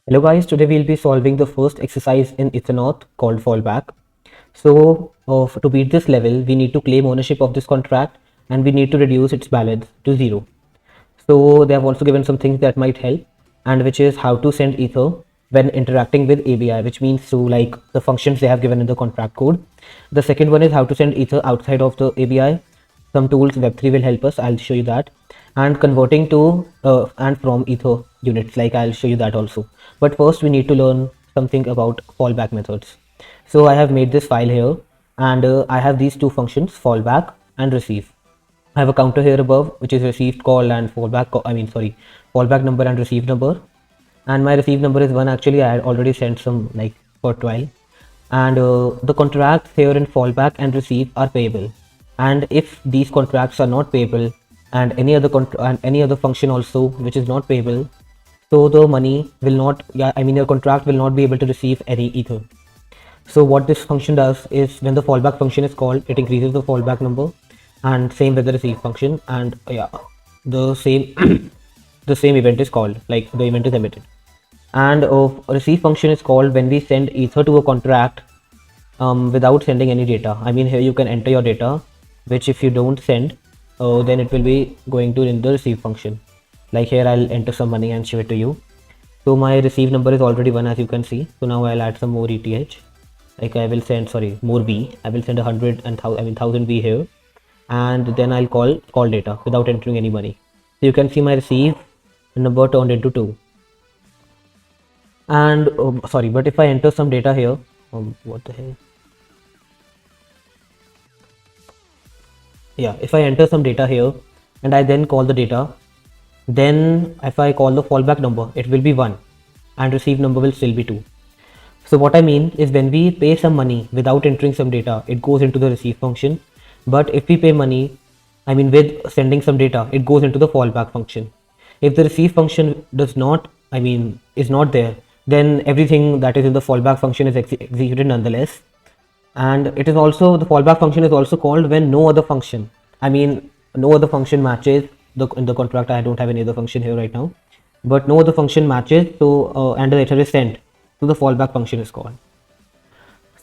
Hello guys, today we'll be solving the first exercise in Ethernaut called Fallback. So to beat this level, we need to claim ownership of this contract and we need to reduce its balance to 0. So they have also given some things that might help, and which is how to send ether when interacting with ABI, which means through like the functions they have given in the contract code. The second one is how to send ether outside of the ABI. Some tools Web3 will help us. I'll show you that. And converting to and from ether units, like I'll show you that also. But first we need to learn something about fallback methods. So I have made this file here, and I have these two functions, fallback and receive. I have a counter here above, which is received call and fallback fallback number and receive number. And my receive number is 1. Actually, I had already sent some like for trial. And the contracts here in fallback and receive are payable. And if these contracts are not payable, and any other function also which is not payable, so the money will not, your contract will not be able to receive any ether. So what this function does is, when the fallback function is called, it increases the fallback number, and same with the receive function, and the same the same event is called, like the event is emitted. And receive function is called when we send ether to a contract without sending any data. I mean, here you can enter your data, which if you don't send, then it will be going to in the receive function. Like here I'll enter some money and show it to you. So my receive number is already 1, as you can see. So now I'll add some more ETH. Like I will send, sorry, more B. I will send 100 and 1000 B here, and then I'll call data without entering any money. So you can see my receive number turned into 2. And sorry, but if I enter some data here, what the hell? Yeah, if I enter some data here and I then call the data, then if I call the fallback number, it will be 1, and receive number will still be 2. So what I mean is, when we pay some money without entering some data, it goes into the receive function. But if we pay money, with sending some data, it goes into the fallback function. If the receive function is not there, then everything that is in the fallback function is executed nonetheless. And it is also, the fallback function is also called when no other function, no other function matches in the contract. I don't have any other function here right now, but no other function matches, so and the letter is sent, so the fallback function is called.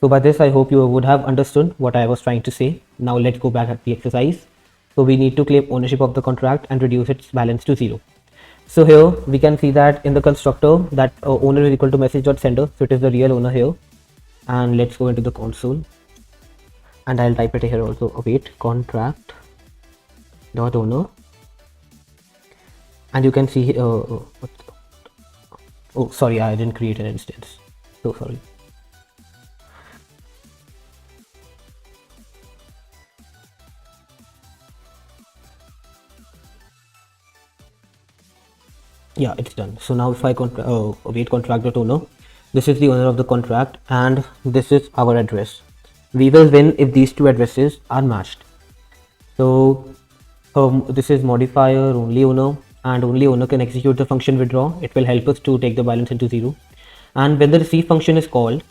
So by this I hope you would have understood what I was trying to say. Now let's go back at the exercise. So we need to claim ownership of the contract and reduce its balance to 0. So here we can see that in the constructor that owner is equal to message.sender, so it is the real owner here. And let's go into the console, and I'll type it here also, await contract dot owner, and you can see oh sorry, I didn't create an instance, so sorry. Yeah, it's done. So now if I await contract dot owner, this is the owner of the contract and this is our address. We will win if these two addresses are matched. So this is modifier only owner, and only owner can execute the function withdraw. It will help us to take the balance into 0. And when the receive function is called,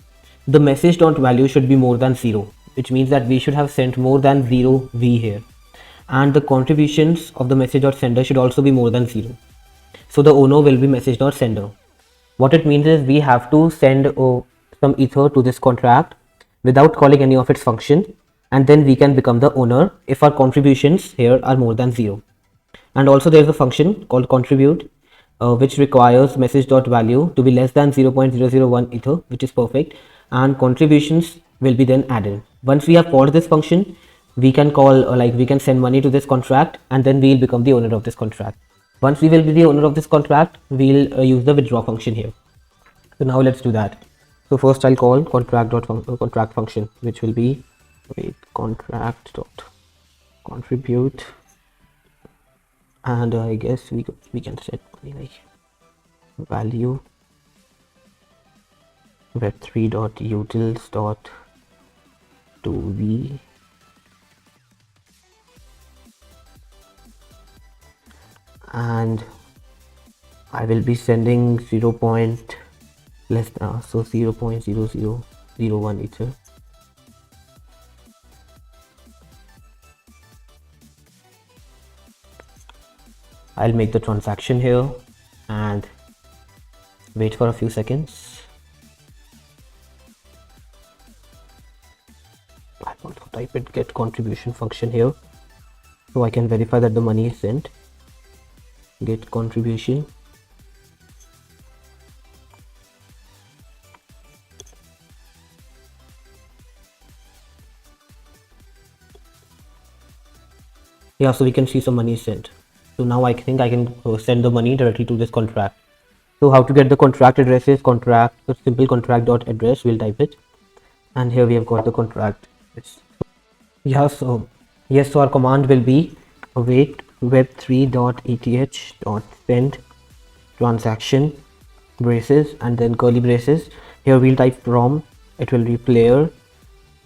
the message dot value should be more than 0, which means that we should have sent more than 0 V here. And the contributions of the message dot sender should also be more than 0. So the owner will be message dot sender. What it means is, we have to send some ether to this contract without calling any of its function, and then we can become the owner if our contributions here are more than 0. And also there is a function called contribute, which requires message dot value to be less than 0.001 ether, which is perfect, and contributions will be then added. Once we have called this function, we can call we can send money to this contract, and then we'll become the owner of this contract. Once we will be the owner of this contract, we'll use the withdraw function here. So now let's do that. So first I'll call contract function, which will be contract dot contribute, and I guess we can set like value web3 dot utils dot to v, and I will be sending 0. Less than, so 0.0001 ether. I'll make the transaction here, and Wait for a few seconds. I want to type it get contribution function here so I can verify that the money is sent. Get contribution. Yeah, so we can see some money sent. So now I think I can send the money directly to this contract. So how to get the contract address is contract, a simple contract dot address. We'll type it, and here we have got the contract. Yeah, so yes, so our command will be await web3.eth.send transaction braces and then curly braces. Here we'll type from, it will be player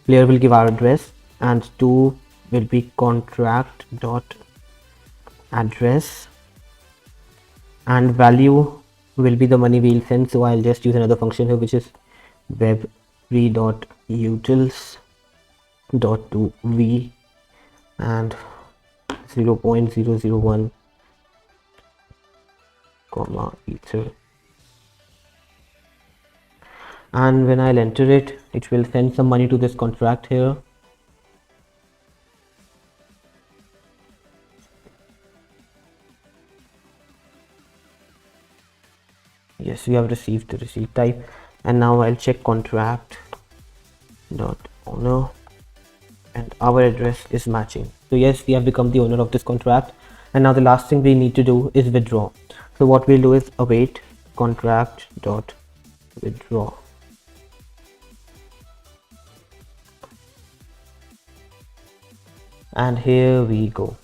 will give our address, and two will be contract dot address, and value will be the money we'll send. So I'll just use another function here, which is web3.utils dot to v and 0.001 comma ether, and when I'll enter it, it will send some money to this contract here. Yes, we have received the receipt type, and now I'll check contract dot owner, and our address is matching. So yes, we have become the owner of this contract, and now the last thing we need to do is withdraw. So what we'll do is await contract dot withdraw, and here we go.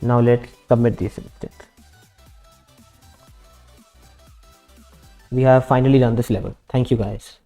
Now let's submit this instance. We have finally done this level. Thank you guys.